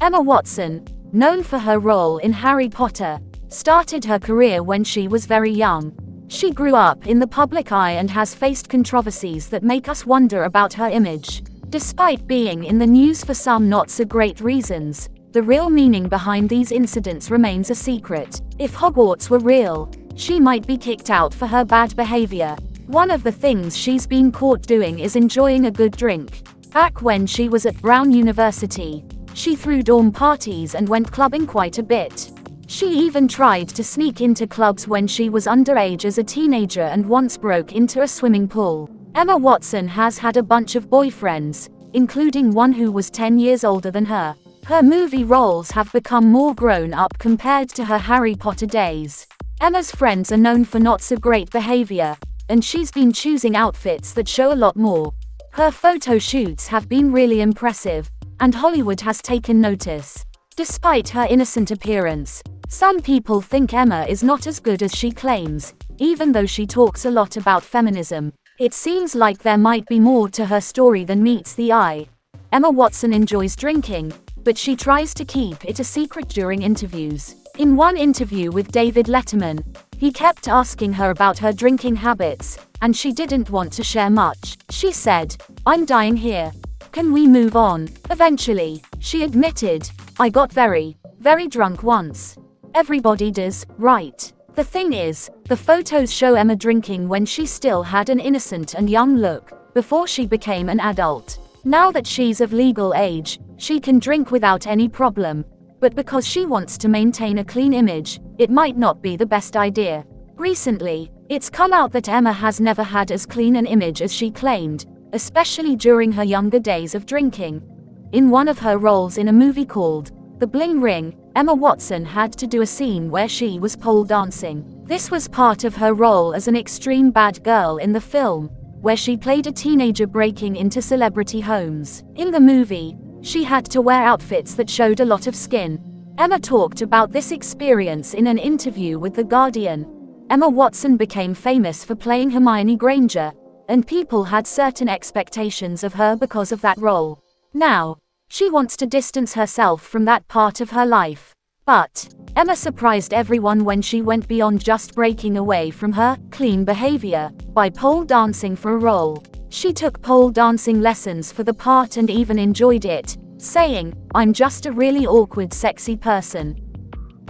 Emma Watson, known for her role in Harry Potter, started her career when she was very young. She grew up in the public eye and has faced controversies that make us wonder about her image. Despite being in the news for some not so great reasons, the real meaning behind these incidents remains a secret. If Hogwarts were real, she might be kicked out for her bad behavior. One of the things she's been caught doing is enjoying a good drink. Back when she was at Brown University, she threw dorm parties and went clubbing quite a bit. She even tried to sneak into clubs when she was underage as a teenager and once broke into a swimming pool. Emma Watson has had a bunch of boyfriends, including one who was 10 years older than her. Her movie roles have become more grown up compared to her Harry Potter days. Emma's friends are known for not so great behavior, and she's been choosing outfits that show a lot more. Her photo shoots have been really impressive, and Hollywood has taken notice. Despite her innocent appearance, some people think Emma is not as good as she claims, even though she talks a lot about feminism. It seems like there might be more to her story than meets the eye. Emma Watson enjoys drinking, but she tries to keep it a secret during interviews. In one interview with David Letterman, he kept asking her about her drinking habits, and she didn't want to share much. She said, "I'm dying here. Can we move on?" Eventually, she admitted, "I got very drunk once. Everybody does, right?" The thing is, the photos show Emma drinking when she still had an innocent and young look, before she became an adult. Now that she's of legal age, she can drink without any problem. But because she wants to maintain a clean image, it might not be the best idea. Recently, it's come out that Emma has never had as clean an image as she claimed, especially during her younger days of drinking. In one of her roles in a movie called The Bling Ring, Emma Watson had to do a scene where she was pole dancing. This was part of her role as an extreme bad girl in the film, where she played a teenager breaking into celebrity homes. In the movie, she had to wear outfits that showed a lot of skin. Emma talked about this experience in an interview with The Guardian. Emma Watson became famous for playing Hermione Granger, and people had certain expectations of her because of that role. Now, she wants to distance herself from that part of her life. But Emma surprised everyone when she went beyond just breaking away from her clean behavior by pole dancing for a role. She took pole dancing lessons for the part and even enjoyed it, saying, "I'm just a really awkward, sexy person."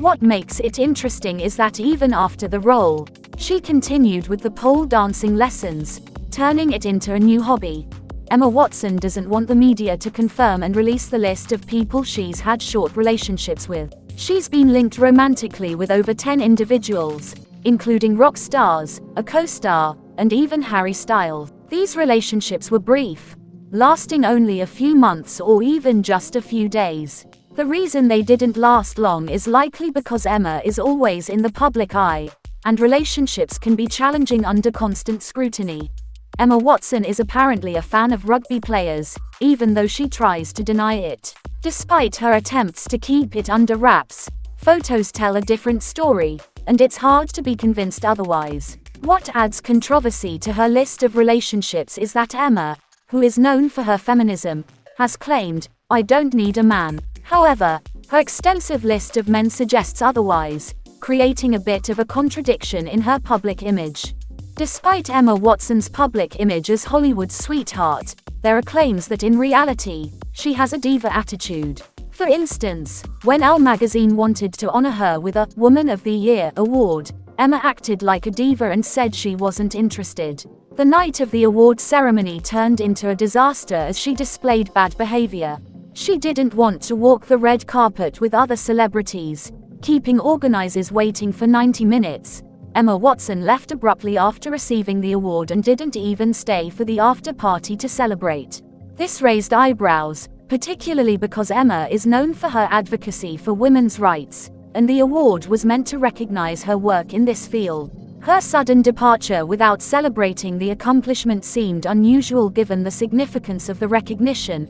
What makes it interesting is that even after the role, she continued with the pole dancing lessons, turning it into a new hobby. Emma Watson doesn't want the media to confirm and release the list of people she's had short relationships with. She's been linked romantically with over 10 individuals, including rock stars, a co-star, and even Harry Styles. These relationships were brief, lasting only a few months or even just a few days. The reason they didn't last long is likely because Emma is always in the public eye, and relationships can be challenging under constant scrutiny. Emma Watson is apparently a fan of rugby players, even though she tries to deny it. Despite her attempts to keep it under wraps, photos tell a different story, and it's hard to be convinced otherwise. What adds controversy to her list of relationships is that Emma, who is known for her feminism, has claimed, "I don't need a man." However, her extensive list of men suggests otherwise, creating a bit of a contradiction in her public image. Despite Emma Watson's public image as Hollywood's sweetheart, there are claims that in reality, she has a diva attitude. For instance, when Elle magazine wanted to honor her with a Woman of the Year award, Emma acted like a diva and said she wasn't interested. The night of the award ceremony turned into a disaster as she displayed bad behavior. She didn't want to walk the red carpet with other celebrities, keeping organizers waiting for 90 minutes. Emma Watson left abruptly after receiving the award and didn't even stay for the after party to celebrate. This raised eyebrows, particularly because Emma is known for her advocacy for women's rights, and the award was meant to recognize her work in this field. Her sudden departure without celebrating the accomplishment seemed unusual given the significance of the recognition.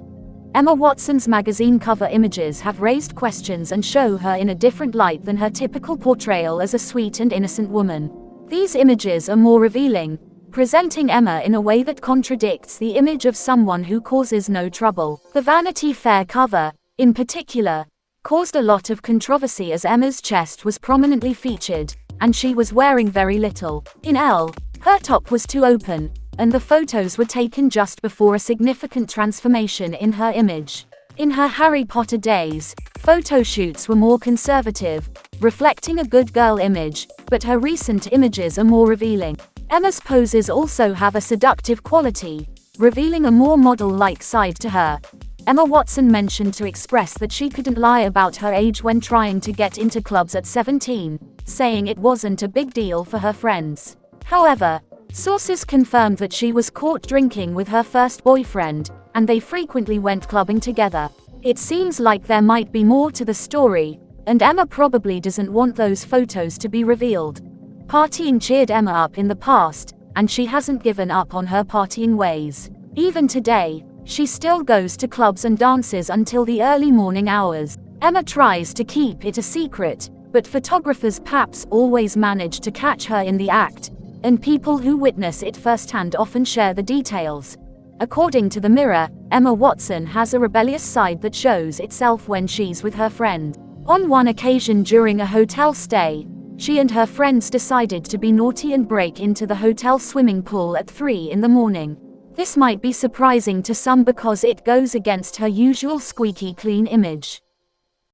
Emma Watson's magazine cover images have raised questions and show her in a different light than her typical portrayal as a sweet and innocent woman. These images are more revealing, presenting Emma in a way that contradicts the image of someone who causes no trouble. The Vanity Fair cover, in particular, caused a lot of controversy as Emma's chest was prominently featured, and she was wearing very little. In Elle, her top was too open, and the photos were taken just before a significant transformation in her image. In her Harry Potter days, photo shoots were more conservative, reflecting a good girl image, but her recent images are more revealing. Emma's poses also have a seductive quality, revealing a more model-like side to her. Emma Watson mentioned to Express that she couldn't lie about her age when trying to get into clubs at 17, saying it wasn't a big deal for her friends. However, sources confirmed that she was caught drinking with her first boyfriend, and they frequently went clubbing together. It seems like there might be more to the story, and Emma probably doesn't want those photos to be revealed. Partying cheered Emma up in the past, and she hasn't given up on her partying ways. Even today, she still goes to clubs and dances until the early morning hours. Emma tries to keep it a secret, but photographers perhaps always manage to catch her in the act, and people who witness it firsthand often share the details. According to the Mirror, Emma Watson has a rebellious side that shows itself when she's with her friend. On one occasion during a hotel stay, she and her friends decided to be naughty and break into the hotel swimming pool at 3 in the morning. This might be surprising to some because it goes against her usual squeaky clean image.